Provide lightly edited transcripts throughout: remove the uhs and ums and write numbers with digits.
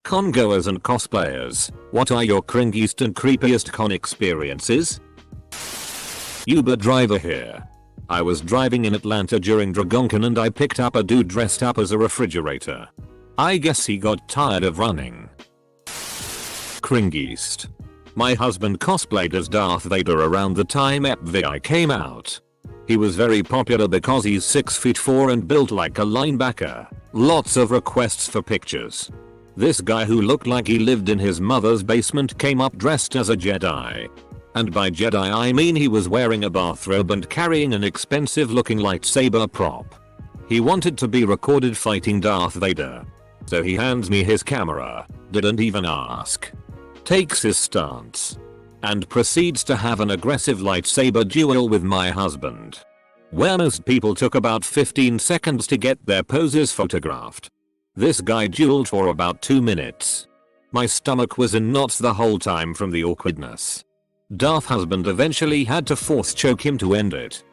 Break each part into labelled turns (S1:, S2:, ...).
S1: Congoers and cosplayers, what are your cringiest and creepiest con experiences? Uber driver here. I was driving in Atlanta during DragonCon and I picked up a dude dressed up as a refrigerator. I guess he got tired of running. Cringiest. My husband cosplayed as Darth Vader around the time EPVI came out. He was very popular because he's 6'4" and built like a linebacker. Lots of requests for pictures. This guy who looked like he lived in his mother's basement came up dressed as a Jedi. And by Jedi I mean he was wearing a bathrobe and carrying an expensive looking lightsaber prop. He wanted to be recorded fighting Darth Vader. So he hands me his camera, didn't even ask. Takes his stance. And proceeds to have an aggressive lightsaber duel with my husband. Where most people took about 15 seconds to get their poses photographed. This guy dueled for about 2 minutes. My stomach was in knots the whole time from the awkwardness. Darth husband eventually had to force choke him to end it.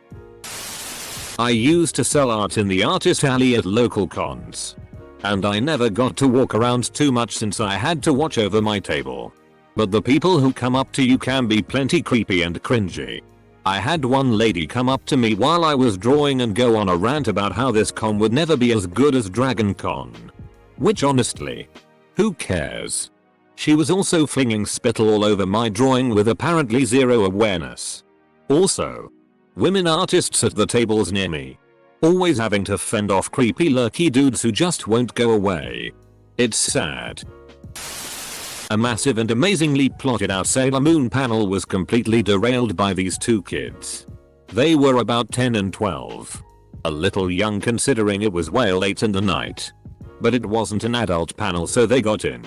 S1: I used to sell art in the artist alley at local cons. And I never got to walk around too much since I had to watch over my table. But the people who come up to you can be plenty creepy and cringy. I had one lady come up to me while I was drawing and go on a rant about how this con would never be as good as Dragon Con. Which honestly, who cares? She was also flinging spittle all over my drawing with apparently zero awareness. Also, women artists at the tables near me. Always having to fend off creepy lurky dudes who just won't go away. It's sad. A massive and amazingly plotted out Sailor Moon panel was completely derailed by these two kids. They were about 10 and 12. A little young considering it was way late in the night. But it wasn't an adult panel so they got in.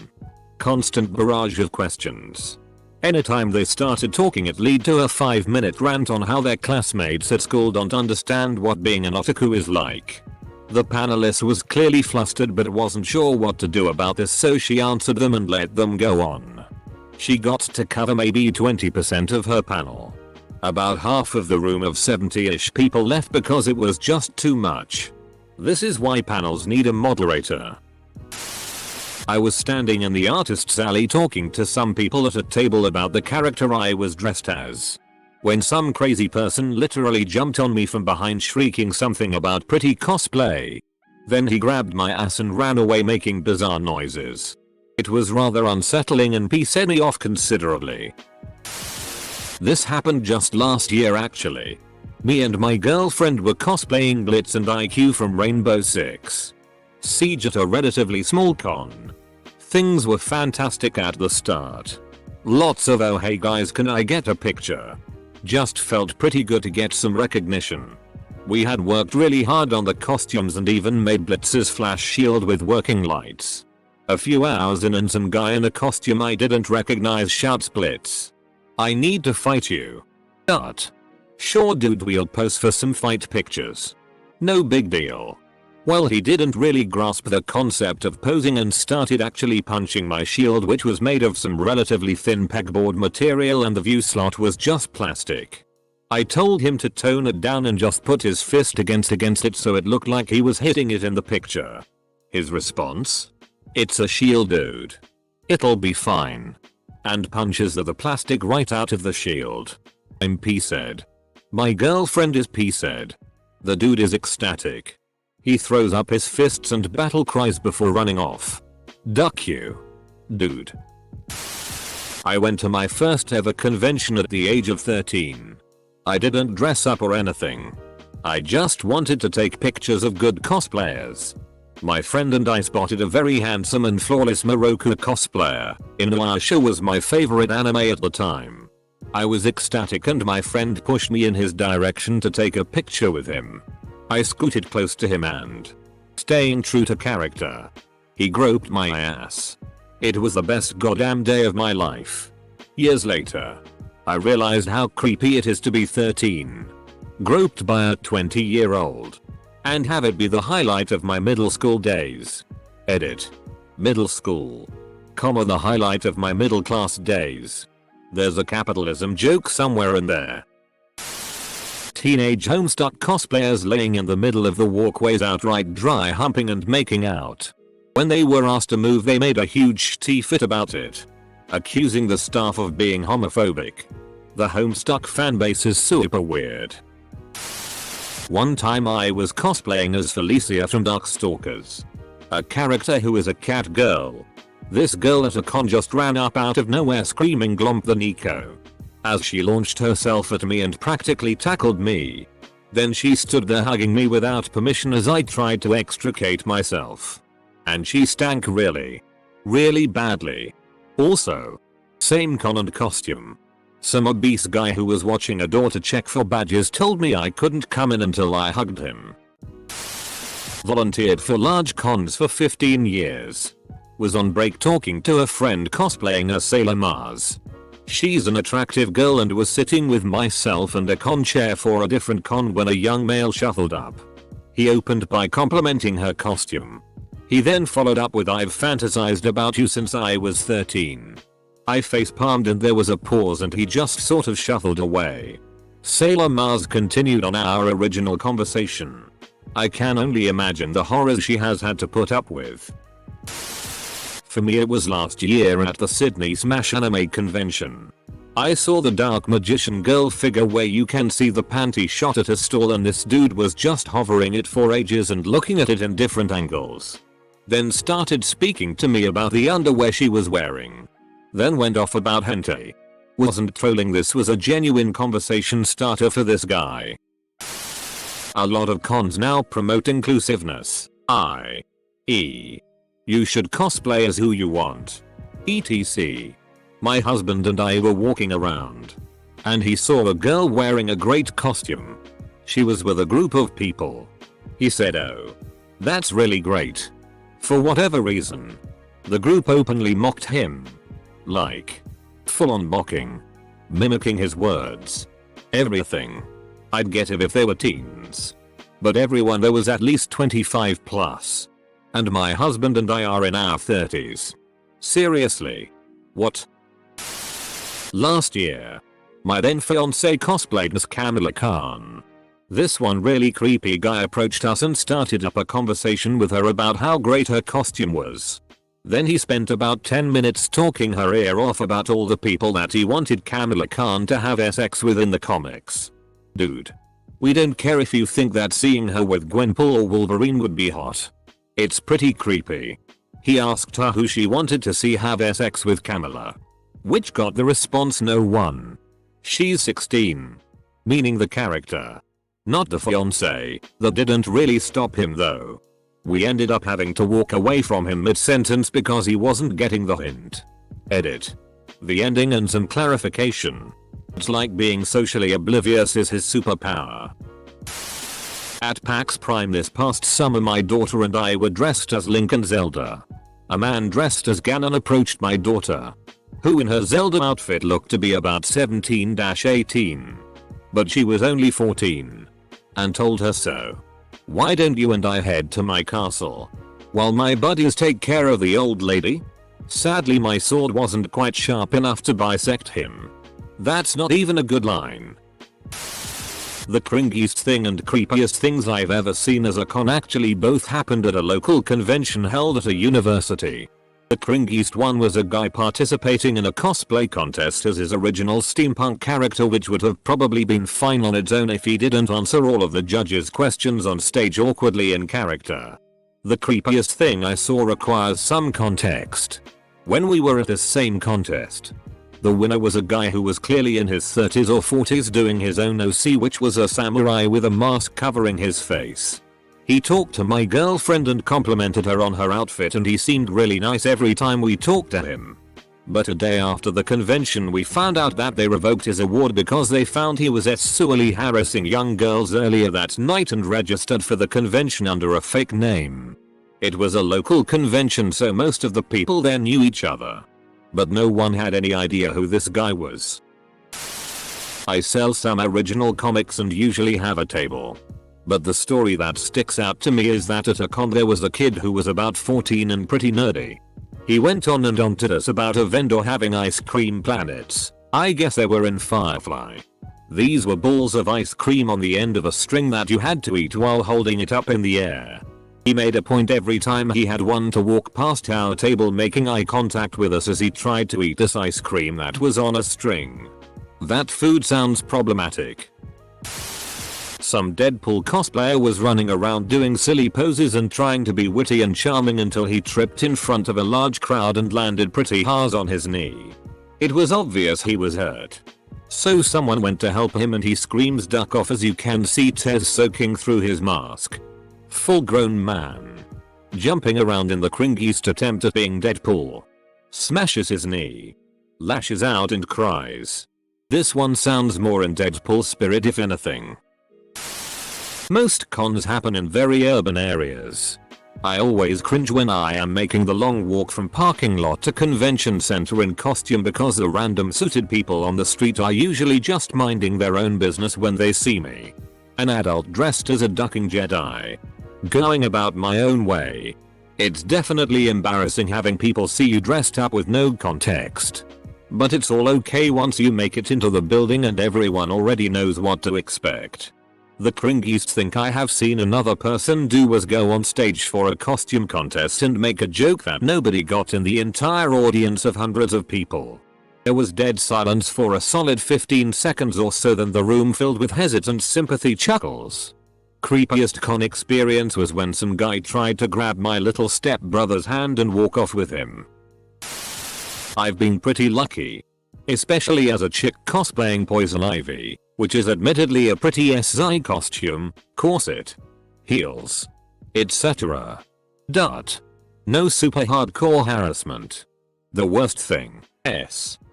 S1: Constant barrage of questions. Anytime they started talking it lead to a 5-minute rant on how their classmates at school don't understand what being an otaku is like. The panelist was clearly flustered but wasn't sure what to do about this so she answered them and let them go on. She got to cover maybe 20% of her panel. About half of the room of 70-ish people left because it was just too much. This is why panels need a moderator. I was standing in the artist's alley talking to some people at a table about the character I was dressed as. When some crazy person literally jumped on me from behind shrieking something about pretty cosplay. Then he grabbed my ass and ran away making bizarre noises. It was rather unsettling and pissed me off considerably. This happened just last year actually. Me and my girlfriend were cosplaying Blitz and IQ from Rainbow Six Siege at a relatively small con. Things were fantastic at the start. Lots of "oh hey guys can I get a picture?" Just felt pretty good to get some recognition. We had worked really hard on the costumes and even made Blitz's flash shield with working lights. A few hours in and some guy in a costume I didn't recognize shouts "Blitz, I need to fight you." But sure dude, we'll pose for some fight pictures. No big deal. Well, he didn't really grasp the concept of posing and started actually punching my shield, which was made of some relatively thin pegboard material and the view slot was just plastic. I told him to tone it down and just put his fist against it so it looked like he was hitting it in the picture. His response? "It's a shield, dude. It'll be fine." And punches the plastic right out of the shield. I'm pissed. My girlfriend is pissed. The dude is ecstatic. He throws up his fists and battle cries before running off. Duck you, dude. I went to my first ever convention at the age of 13. I didn't dress up or anything. I just wanted to take pictures of good cosplayers. My friend and I spotted a very handsome and flawless Moroku cosplayer. Inuyasha was my favorite anime at the time. I was ecstatic and my friend pushed me in his direction to take a picture with him. I scooted close to him and, staying true to character, he groped my ass. It was the best goddamn day of my life. Years later, I realized how creepy it is to be 13. Groped by a 20-year-old. And have it be the highlight of my middle school days. Edit. Middle school. Comma the highlight of my middle class days. There's a capitalism joke somewhere in there. Teenage homestuck cosplayers laying in the middle of the walkways outright dry humping and making out. When they were asked to move, they made a huge fit about it, accusing the staff of being homophobic. The Homestuck fanbase is super weird. One time I was cosplaying as Felicia from Darkstalkers, a character who is a cat girl. This girl at a con just ran up out of nowhere screaming "Glomp the Nico" as she launched herself at me and practically tackled me. Then she stood there hugging me without permission as I tried to extricate myself. And she stank really, really badly. Also, same con and costume. Some obese guy who was watching a door to check for badges told me I couldn't come in until I hugged him. Volunteered for large cons for 15 years. Was on break talking to a friend cosplaying as Sailor Mars. She's an attractive girl and was sitting with myself and a con chair for a different con when a young male shuffled up. He opened by complimenting her costume. He then followed up with "I've fantasized about you since I was 13. I facepalmed and there was a pause and he just sort of shuffled away. Sailor Mars continued on our original conversation. I can only imagine the horrors she has had to put up with. For me it was last year at the Sydney Smash Anime Convention. I saw the Dark Magician girl figure where you can see the panty shot at a stall and this dude was just hovering it for ages and looking at it in different angles. Then started speaking to me about the underwear she was wearing. Then went off about hentai. Wasn't trolling, this was a genuine conversation starter for this guy. A lot of cons now promote inclusiveness, i.e. you should cosplay as who you want, etc. My husband and I were walking around, and he saw a girl wearing a great costume. She was with a group of people. He said, "Oh, that's really great." For whatever reason, the group openly mocked him. Like, full on mocking. Mimicking his words. Everything. I'd get it if they were teens. But everyone there was at least 25 plus. And my husband and I are in our 30s. Seriously. What? Last year, my then fiancée cosplayed as Kamala Khan. This one really creepy guy approached us and started up a conversation with her about how great her costume was. Then he spent about 10 minutes talking her ear off about all the people that he wanted Kamala Khan to have sex with in the comics. Dude. We don't care if you think that seeing her with Gwenpool or Wolverine would be hot. It's pretty creepy. He asked her who she wanted to see have sex with Kamala. Which got the response no one. She's 16. Meaning the character. Not the fiancé. That didn't really stop him though. We ended up having to walk away from him mid-sentence because he wasn't getting the hint. Edit. The ending and some clarification. It's like being socially oblivious is his superpower. At PAX Prime this past summer my daughter and I were dressed as Link and Zelda. A man dressed as Ganon approached my daughter, who in her Zelda outfit looked to be about 17-18. But she was only 14. And told her so. "Why don't you and I head to my castle while my buddies take care of the old lady?" Sadly my sword wasn't quite sharp enough to bisect him. That's not even a good line. The cringiest thing and creepiest things I've ever seen as a con actually both happened at a local convention held at a university. The cringiest one was a guy participating in a cosplay contest as his original steampunk character, which would have probably been fine on its own if he didn't answer all of the judges' questions on stage awkwardly in character. The creepiest thing I saw requires some context. When we were at this same contest, the winner was a guy who was clearly in his 30s or 40s doing his own OC, which was a samurai with a mask covering his face. He talked to my girlfriend and complimented her on her outfit, and he seemed really nice every time we talked to him. But a day after the convention we found out that they revoked his award because they found he was sexually harassing young girls earlier that night and registered for the convention under a fake name. It was a local convention, so most of the people there knew each other. But no one had any idea who this guy was. I sell some original comics and usually have a table. But the story that sticks out to me is that at a con there was a kid who was about 14 and pretty nerdy. He went on and on to us about a vendor having ice cream planets. I guess they were in Firefly. These were balls of ice cream on the end of a string that you had to eat while holding it up in the air. He made a point every time he had one to walk past our table making eye contact with us as he tried to eat this ice cream that was on a string. That food sounds problematic. Some Deadpool cosplayer was running around doing silly poses and trying to be witty and charming until he tripped in front of a large crowd and landed pretty hard on his knee. It was obvious he was hurt. So someone went to help him and he screams "duck off" as you can see tears soaking through his mask. Full grown man. Jumping around in the cringiest attempt at being Deadpool. Smashes his knee. Lashes out and cries. This one sounds more in Deadpool spirit if anything. Most cons happen in very urban areas. I always cringe when I am making the long walk from parking lot to convention center in costume because the random suited people on the street are usually just minding their own business when they see me. An adult dressed as a ducking Jedi. Going about my own way. It's definitely embarrassing having people see you dressed up with no context. But it's all okay once you make it into the building and everyone already knows what to expect. The cringiest thing I have seen another person do was go on stage for a costume contest and make a joke that nobody got in the entire audience of hundreds of people. There was dead silence for a solid 15 seconds or so, then the room filled with hesitant sympathy chuckles. Creepiest con experience was when some guy tried to grab my little stepbrother's hand and walk off with him. I've been pretty lucky. Especially as a chick cosplaying Poison Ivy, which is admittedly a pretty SI costume, corset, heels, etc. No super hardcore harassment. The worst thing,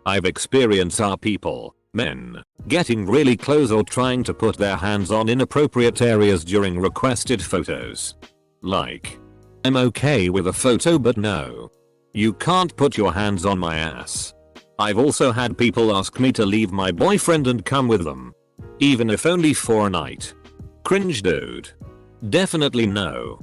S1: I've experienced are people, men, getting really close or trying to put their hands on inappropriate areas during requested photos. Like, I'm okay with a photo but no. You can't put your hands on my ass. I've also had people ask me to leave my boyfriend and come with them. Even if only for a night. Cringe dude. Definitely no.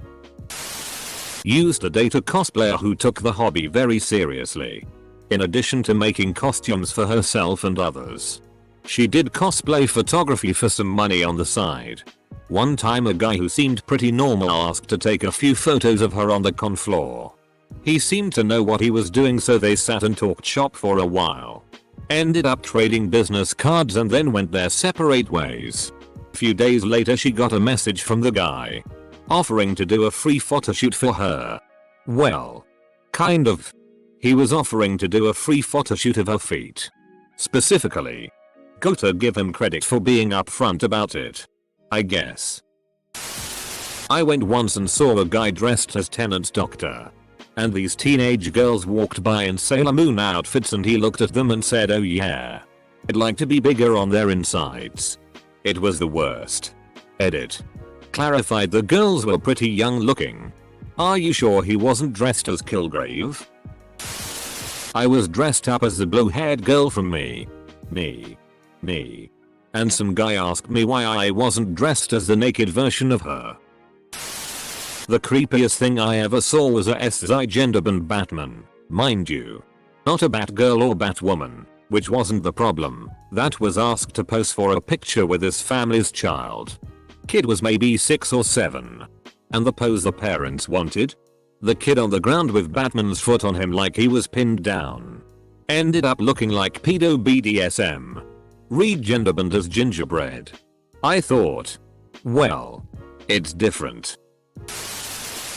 S1: Used to date a cosplayer who took the hobby very seriously. In addition to making costumes for herself and others. She did cosplay photography for some money on the side. One time a guy who seemed pretty normal asked to take a few photos of her on the con floor. He seemed to know what he was doing, so they sat and talked shop for a while. Ended up trading business cards and then went their separate ways. A few days later she got a message from the guy. Offering to do a free photoshoot for her. Well. Kind of. He was offering to do a free photoshoot of her feet. Specifically. Gotta give him credit for being upfront about it. I guess. I went once and saw a guy dressed as Tennant's doctor. And these teenage girls walked by in Sailor Moon outfits and he looked at them and said, "Oh yeah. I'd like to be bigger on their insides." It was the worst. Edit. Clarified the girls were pretty young looking. Are you sure he wasn't dressed as Kilgrave? I was dressed up as the blue-haired girl from Me. And some guy asked me why I wasn't dressed as the naked version of her. The creepiest thing I ever saw was a SI gender-bend Batman, mind you. Not a Batgirl or Batwoman, which wasn't the problem, that was asked to pose for a picture with his family's child. Kid was maybe 6 or 7. And the pose the parents wanted? The kid on the ground with Batman's foot on him like he was pinned down. Ended up looking like pedo BDSM. Read genderbend as gingerbread. I thought, well, it's different.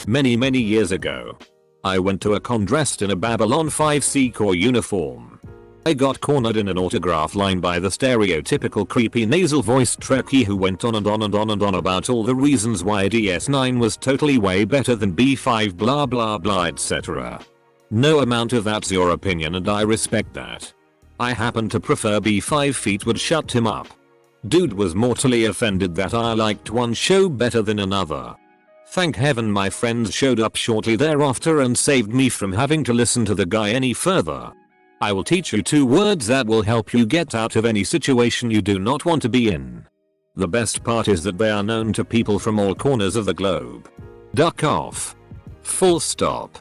S1: Many years ago. I went to a con dressed in a Babylon 5C Corps uniform. I got cornered in an autograph line by the stereotypical creepy nasal voiced Trekkie who went on and on and on and on about all the reasons why DS9 was totally way better than B5 blah blah blah etc. No amount of that's your opinion and I respect that. I happen to prefer B5 feet would shut him up. Dude was mortally offended that I liked one show better than another. Thank heaven my friends showed up shortly thereafter and saved me from having to listen to the guy any further. I will teach you 2 words that will help you get out of any situation you do not want to be in. The best part is that they are known to people from all corners of the globe. Duck off. Full stop.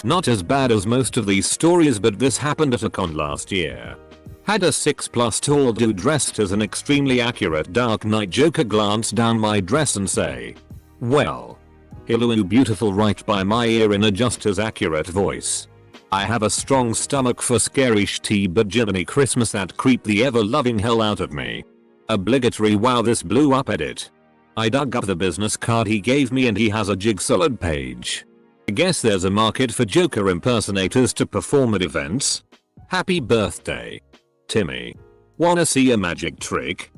S1: Not as bad as most of these stories, but this happened at a con last year. Had a 6+ tall dude dressed as an extremely accurate Dark Knight Joker glance down my dress and say, "Well, Hello beautiful right by my ear in a just as accurate voice. I have a strong stomach for scary shitty but Jiminy Christmas that creep the ever loving hell out of me. Obligatory wow this blew up edit. I dug up the business card he gave me and he has a Jigsawed page. I guess there's a market for Joker impersonators to perform at events. Happy birthday, Timmy. Wanna see a magic trick?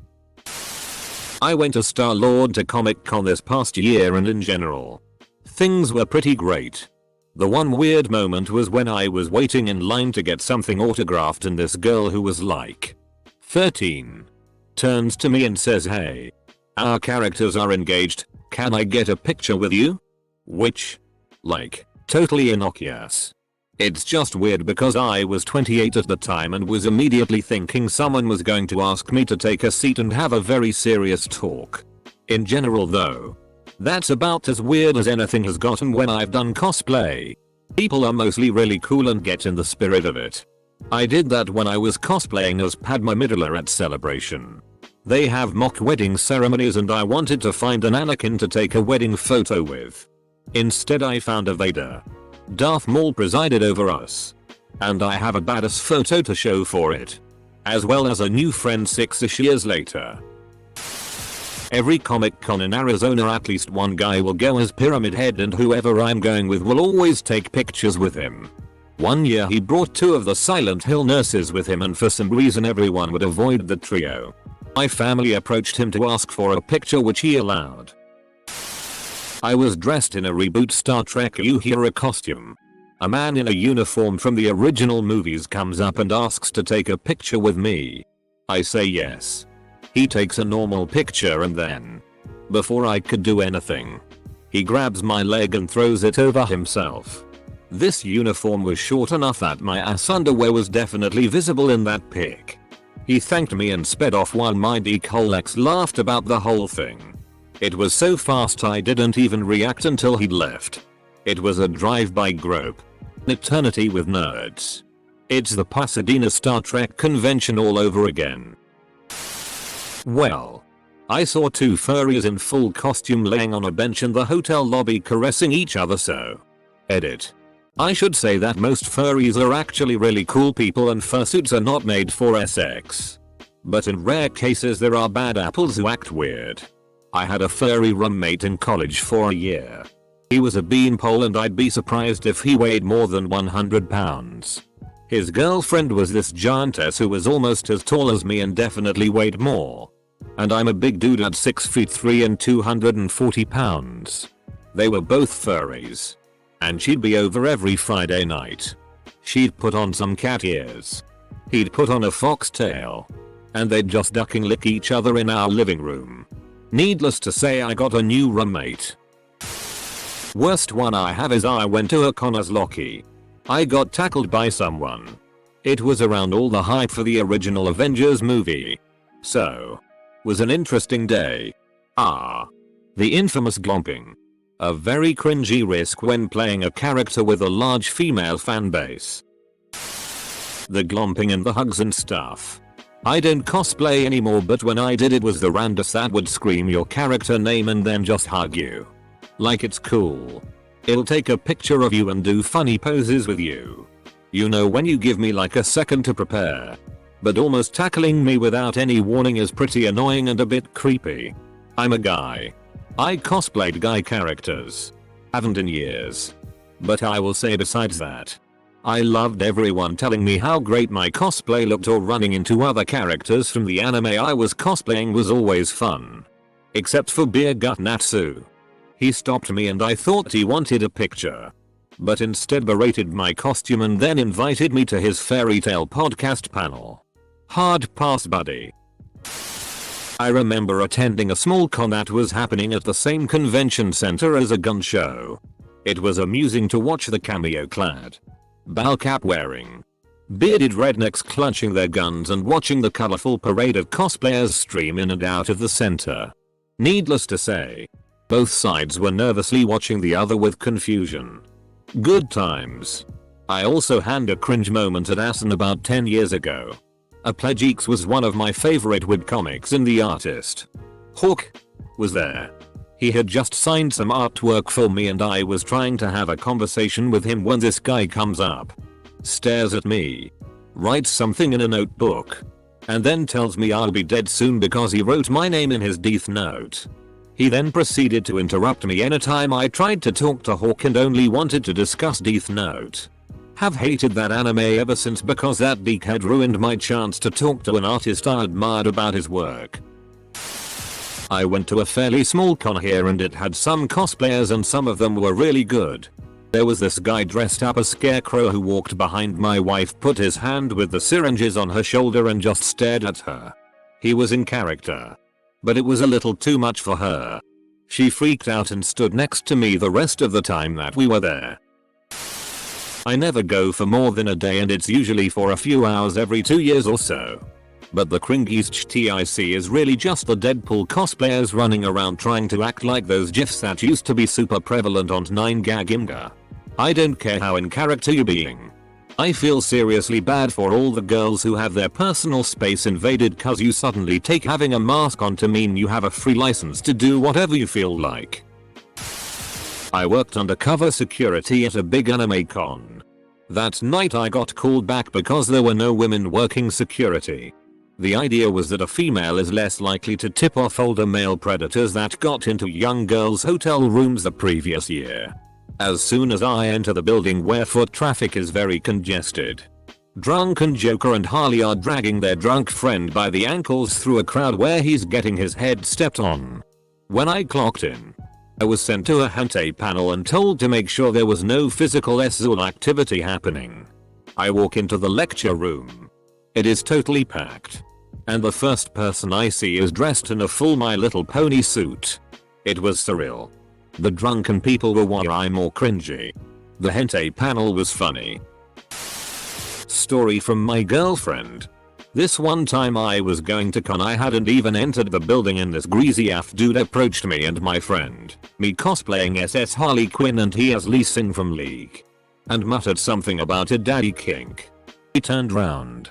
S1: I went to Star-Lord to Comic Con this past year and in general, things were pretty great. The one weird moment was when I was waiting in line to get something autographed and this girl who was like 13 turns to me and says, "Hey, our characters are engaged, can I get a picture with you?" Which, like, totally innocuous. It's just weird because I was 28 at the time and was immediately thinking someone was going to ask me to take a seat and have a very serious talk. In general though, that's about as weird as anything has gotten when I've done cosplay. People are mostly really cool and get in the spirit of it. I did that when I was cosplaying as Padme Amidala at Celebration. They have mock wedding ceremonies and I wanted to find an Anakin to take a wedding photo with. Instead I found a Vader. Darth Maul presided over us. And I have a badass photo to show for it. As well as a new friend 6ish years later. Every Comic Con in Arizona at least one guy will go as Pyramid Head and whoever I'm going with will always take pictures with him. One year he brought 2 of the Silent Hill nurses with him and for some reason everyone would avoid the trio. My family approached him to ask for a picture which he allowed. I was dressed in a reboot Star Trek Uhura costume. A man in a uniform from the original movies comes up and asks to take a picture with me. I say yes. He takes a normal picture and then, before I could do anything, he grabs my leg and throws it over himself. This uniform was short enough that my ass underwear was definitely visible in that pic. He thanked me and sped off while my decolex laughed about the whole thing. It was so fast I didn't even react until he'd left. It was a drive-by grope. An eternity with nerds. It's the Pasadena Star Trek convention all over again. Well, I saw 2 furries in full costume laying on a bench in the hotel lobby caressing each other so. Edit. I should say that most furries are actually really cool people and fursuits are not made for sex. But in rare cases there are bad apples who act weird. I had a furry roommate in college for a year. He was a beanpole and I'd be surprised if he weighed more than 100 pounds. His girlfriend was this giantess who was almost as tall as me and definitely weighed more. And I'm a big dude at 6'3" and 240 pounds. They were both furries. And she'd be over every Friday night. She'd put on some cat ears. He'd put on a foxtail. And they'd just duck and lick each other in our living room. Needless to say I got a new roommate. Worst one I have is I went to a con as Loki. I got tackled by someone. It was around all the hype for the original Avengers movie. So, was an interesting day. The infamous glomping. A very cringy risk when playing a character with a large female fanbase. The glomping and the hugs and stuff. I don't cosplay anymore but when I did it was the randos that would scream your character name and then just hug you. Like it's cool. It'll take a picture of you and do funny poses with you. You know when you give me like a second to prepare. But almost tackling me without any warning is pretty annoying and a bit creepy. I'm a guy. I cosplayed guy characters. Haven't in years. But I will say besides that, I loved everyone telling me how great my cosplay looked or running into other characters from the anime I was cosplaying was always fun. Except for Beer Gut Natsu. He stopped me and I thought he wanted a picture. But instead berated my costume and then invited me to his fairy tale podcast panel. Hard pass buddy. I remember attending a small con that was happening at the same convention center as a gun show. It was amusing to watch the cameo clad, ball cap wearing, bearded rednecks clutching their guns and watching the colorful parade of cosplayers stream in and out of the center. Needless to say, both sides were nervously watching the other with confusion. Good times. I also had a cringe moment at Assen about 10 years ago. A Plageeks was one of my favorite webcomics and the artist, Hawk, was there. He had just signed some artwork for me and I was trying to have a conversation with him when this guy comes up, stares at me, writes something in a notebook, and then tells me I'll be dead soon because he wrote my name in his death note. He then proceeded to interrupt me anytime I tried to talk to Hawk and only wanted to discuss Death Note. Have hated that anime ever since because that dickhead ruined my chance to talk to an artist I admired about his work. I went to a fairly small con here and it had some cosplayers and some of them were really good. There was this guy dressed up as Scarecrow who walked behind my wife, put his hand with the syringes on her shoulder and just stared at her. He was in character, but it was a little too much for her. She freaked out and stood next to me the rest of the time that we were there. I never go for more than a day and it's usually for a few hours every 2 years or so. But the Cringiest TIC is really just the Deadpool cosplayers running around trying to act like those gifs that used to be super prevalent on 9gag Imgur. I don't care how in character you're being. I feel seriously bad for all the girls who have their personal space invaded cause you suddenly take having a mask on to mean you have a free license to do whatever you feel like. I worked undercover security at a big anime con. That night I got called back because there were no women working security. The idea was that a female is less likely to tip off older male predators that got into young girls' hotel rooms the previous year. As soon as I enter the building where foot traffic is very congested, drunken Joker and Harley are dragging their drunk friend by the ankles through a crowd where he's getting his head stepped on. When I clocked in, I was sent to a hentai panel and told to make sure there was no physical sexual activity happening. I walk into the lecture room. It is totally packed, and the first person I see is dressed in a full My Little Pony suit. It was surreal. The drunken people were why I'm more cringy. The hentai panel was funny. Story from my girlfriend. This one time I was going to con, I hadn't even entered the building and this greasy AF dude approached me and my friend, me cosplaying SS Harley Quinn and he as Lee Sin from League, and muttered something about a daddy kink. He turned round,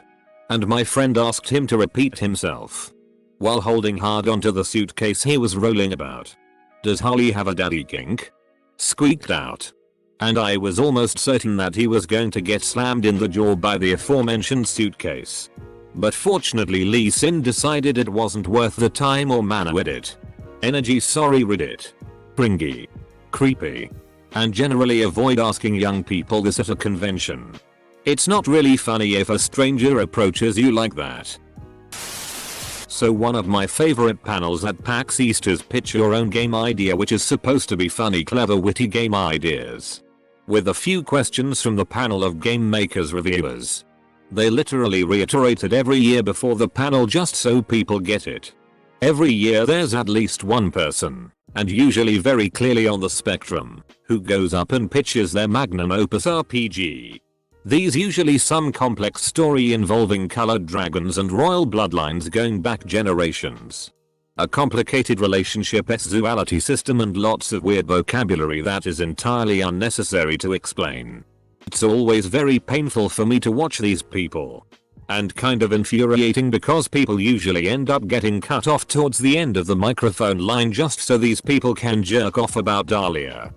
S1: and my friend asked him to repeat himself, while holding hard onto the suitcase he was rolling about. Does Harley have a daddy kink? Squeaked out. And I was almost certain that he was going to get slammed in the jaw by the aforementioned suitcase. But fortunately Lee Sin decided it wasn't worth the time or mana with it. Energy sorry Reddit. Cringy. Creepy. And generally avoid asking young people this at a convention. It's not really funny if a stranger approaches you like that. So one of my favorite panels at PAX East is Pitch Your Own Game Idea, which is supposed to be funny, clever, witty game ideas, with a few questions from the panel of game makers reviewers. They literally reiterate it every year before the panel just so people get it. Every year there's at least one person, and usually very clearly on the spectrum, who goes up and pitches their magnum opus RPG. These usually some complex story involving colored dragons and royal bloodlines going back generations. A complicated relationship sexuality system and lots of weird vocabulary that is entirely unnecessary to explain. It's always very painful for me to watch these people. And kind of infuriating because people usually end up getting cut off towards the end of the microphone line just so these people can jerk off about Dahlia.